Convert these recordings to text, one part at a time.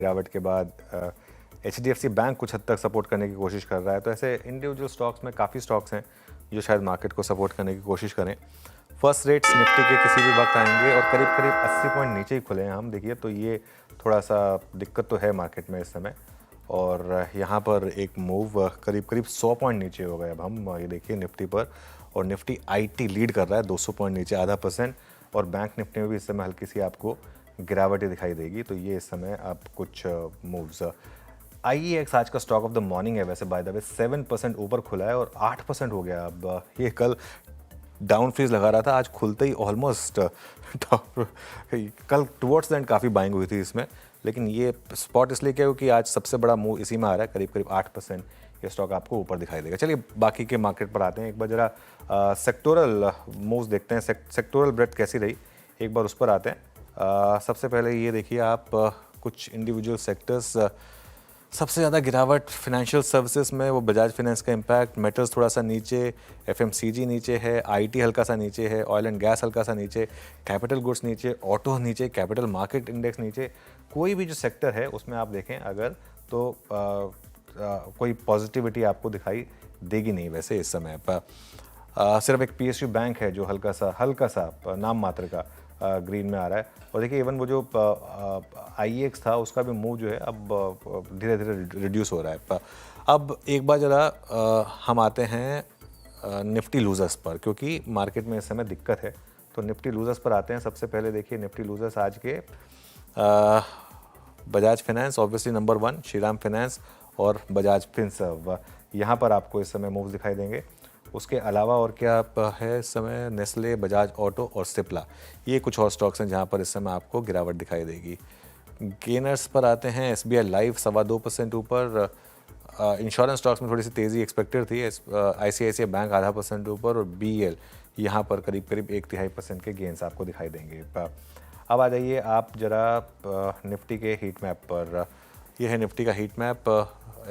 गिरावट के बाद HDFC बैंक कुछ हद तक सपोर्ट करने की कोशिश कर रहा है। तो ऐसे इंडिविजुअल स्टॉक्स में काफ़ी स्टॉक्स हैं जो शायद मार्केट को सपोर्ट करने की कोशिश करें। फर्स्ट रेट्स निफ्टी के किसी भी वक्त आएंगे और करीब करीब 80 पॉइंट नीचे ही खुले हैं हम, देखिए तो ये थोड़ा सा दिक्कत तो है मार्केट में इस समय। और यहाँ पर एक मूव करीब करीब 100 पॉइंट नीचे हो गए अब हम, ये देखिए निफ्टी पर। और निफ्टी IT लीड कर रहा है 200 पॉइंट नीचे, आधा %। और बैंक निफ्टी में भी इस समय हल्की सी आपको गिरावट ही दिखाई देगी। तो ये इस समय आप कुछ मूव्स। IEX आज का स्टॉक ऑफ द मॉर्निंग है वैसे, बाय द वे 7% ऊपर खुला है और 8% हो गया अब। ये कल डाउन फ्रीज लगा रहा था, आज खुलते ही ऑलमोस्ट कल टुवर्ड्स द एंड काफ़ी बाइंग हुई थी इसमें, लेकिन ये स्पॉट इसलिए क्या, क्योंकि आज सबसे बड़ा मूव इसी में आ रहा है, करीब करीब 8% ये स्टॉक आपको ऊपर दिखाई देगा। चलिए बाकी के मार्केट पर आते हैं, एक बार जरा सेक्टोरल मूव्स देखते हैं, सेक्टोरल ब्रेथ कैसी रही, एक बार उस पर आते हैं। सबसे पहले ये देखिए आप कुछ इंडिविजुअल सेक्टर्स। सबसे ज़्यादा गिरावट फाइनेंशियल सर्विसेज में, वो बजाज फाइनेंस का इम्पैक्ट, मेटल्स थोड़ा सा नीचे, FMCG नीचे है, IT हल्का सा नीचे है, ऑयल एंड गैस हल्का सा नीचे, कैपिटल गुड्स नीचे, ऑटो नीचे, कैपिटल मार्केट इंडेक्स नीचे। कोई भी जो सेक्टर है उसमें आप देखें अगर तो कोई पॉजिटिविटी आपको दिखाई देगी नहीं वैसे इस समय पर। सिर्फ एक PSU बैंक है जो हल्का सा नाम मात्र का ग्रीन में आ रहा है। और देखिए इवन वो जो IEX था उसका भी मूव जो है अब धीरे धीरे रिड्यूस हो रहा है। अब एक बार ज़रा हम आते हैं निफ्टी लूजर्स पर, क्योंकि मार्केट में इस समय दिक्कत है। तो निफ्टी लूजर्स पर आते हैं। सबसे पहले देखिए निफ्टी लूजर्स आज के Bajaj finance obviously number 1, Shriram finance और बजाज फिनसर्व, यहाँ पर आपको इस समय मूव्स दिखाई देंगे। उसके अलावा और क्या है इस समय, नेस्ले, बजाज ऑटो और सिप्ला, ये कुछ और स्टॉक्स हैं जहाँ पर इस समय आपको गिरावट दिखाई देगी। गेनर्स पर आते हैं, SBI लाइफ 2.25% ऊपर। इंश्योरेंस स्टॉक्स में थोड़ी सी तेज़ी एक्सपेक्टेड थी, ICICI बैंक आधा % ऊपर और BEL यहाँ पर करीब करीब 1/3% के गेंस आपको दिखाई देंगे। अब आ जाइए आप जरा निफ्टी के हीट मैप पर। यह है निफ्टी का heat map.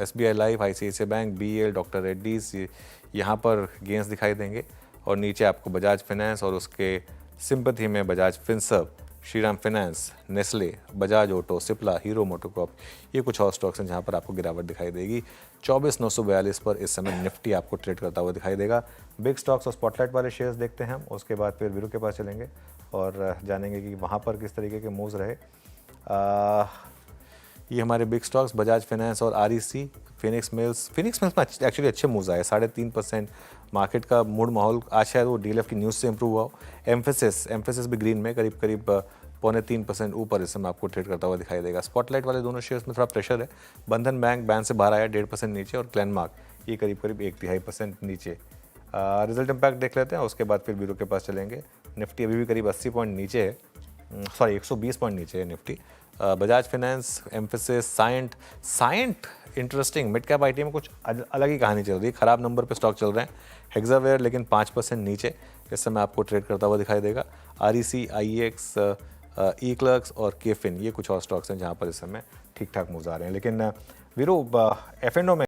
SBI life, ICICI bank, BEL, doctor Reddy's, यहाँ पर गेंस दिखाई देंगे। और नीचे आपको बजाज फाइनेंस और उसके सिंपथी में Bajaj Finserv, Shriram finance, Nestle, Bajaj auto, Cipla, hero MotoCorp, ये कुछ और स्टॉक्स हैं जहाँ पर आपको गिरावट दिखाई देगी। 24,942 पर इस समय निफ्टी आपको ट्रेड करता हुआ दिखाई देगा। बिग स्टॉक्स और स्पॉटलाइट वाले शेयर्स देखते हैं हम, उसके बाद फिर वीरू के पास चलेंगे और जानेंगे कि वहाँ पर किस तरीके के मूव्स रहे। ये हमारे बिग स्टॉक्स बजाज फाइनेंस और REC, फिनिक्स मिल्स में एक्चुअली अच्छे मूव्स आए, 3.5%। मार्केट का मूड माहौल आज शायद वो DLF की न्यूज़ से इंप्रूव हुआ हो। एम्फेसिस भी ग्रीन में करीब करीब 2.25% ऊपर इस समय आपको ट्रेड करता हुआ दिखाई देगा। स्पॉटलाइट वाले दोनों शेयर्स में थोड़ा प्रेशर है। बंधन बैंक बैन से बाहर आया 1.5% नीचे, और ग्लेनमार्क ये करीब करीब 1/3% नीचे। रिजल्ट इम्पैक्ट देख लेते हैं, उसके बाद फिर ब्यूरो के पास चलेंगे। निफ्टी अभी भी करीब 80 पॉइंट नीचे है, 120 पॉइंट नीचे है Nifty. Bajaj finance, Mphasis, Cyient interesting, mid cap IT में कुछ अलग ही कहानी चल रही है। ख़राब नंबर पे स्टॉक चल रहे हैं। हेक्सावेयर लेकिन 5% नीचे इस समय आपको ट्रेड करता हुआ दिखाई देगा। REC, IEX, E-क्लर्क्स और केफिन, ये कुछ और स्टॉक्स हैं जहाँ पर इस समय ठीक ठाक मूव्स आ रहे हैं। लेकिन वीरू F&O में